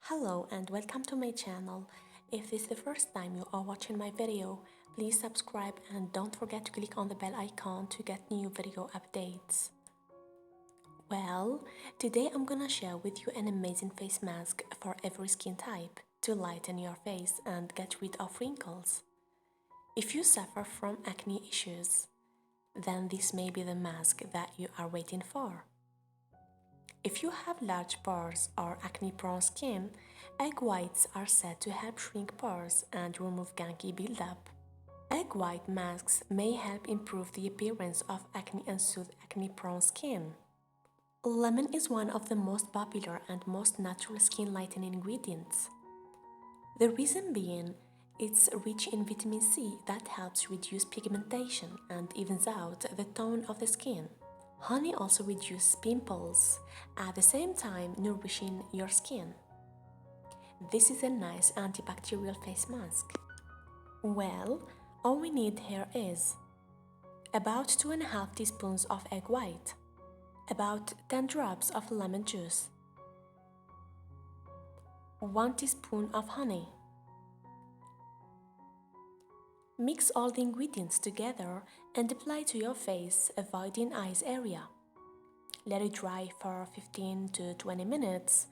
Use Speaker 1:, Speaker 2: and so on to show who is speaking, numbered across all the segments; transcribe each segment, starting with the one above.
Speaker 1: Hello and welcome to my channel. If this is the first time you are watching my video, please subscribe and don't forget to click on the bell icon to get new video updates. Well, today I'm gonna share with you an amazing face mask for every skin type to lighten your face and get rid of wrinkles. If you suffer from acne issues, then this may be the mask that you are waiting for. If you have large pores or acne-prone skin, egg whites are said to help shrink pores and remove gunky buildup. Egg white masks may help improve the appearance of acne and soothe acne-prone skin. Lemon is one of the most popular and most natural skin lightening ingredients. The reason being, it's rich in vitamin C that helps reduce pigmentation and evens out the tone of the skin. Honey also reduces pimples, at the same time nourishing your skin. This is a nice antibacterial face mask. Well, all we need here is about 2.5 teaspoons of egg white, about 10 drops of lemon juice, 1 teaspoon of honey. Mix all the ingredients together and apply to your face, avoiding eyes area. Let it dry for 15 to 20 minutes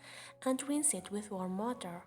Speaker 1: and rinse it with warm water.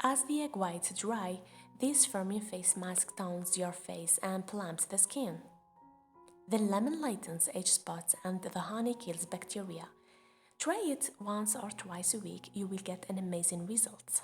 Speaker 1: As the egg whites dry, this firming face mask tones your face and plumps the skin. The lemon lightens age spots and the honey kills bacteria. Try it once or twice a week, you will get an amazing result.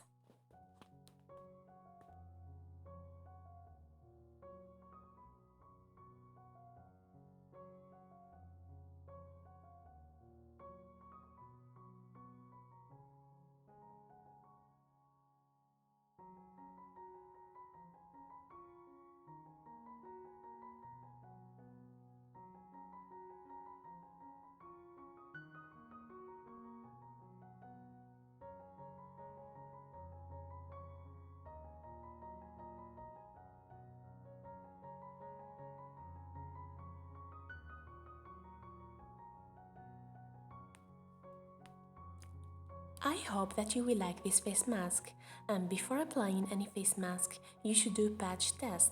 Speaker 1: I hope that you will like this face mask, and before applying any face mask, you should do a patch test.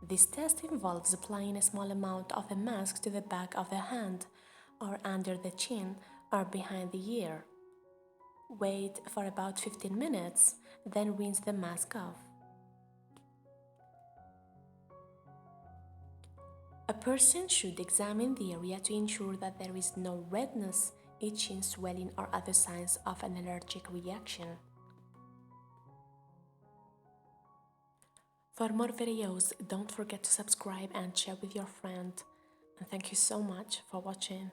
Speaker 1: This test involves applying a small amount of the mask to the back of the hand, or under the chin, or behind the ear. Wait for about 15 minutes, then rinse the mask off. A person should examine the area to ensure that there is no redness, itching, swelling, or other signs of an allergic reaction. For more videos, don't forget to subscribe and share with your friend. And thank you so much for watching.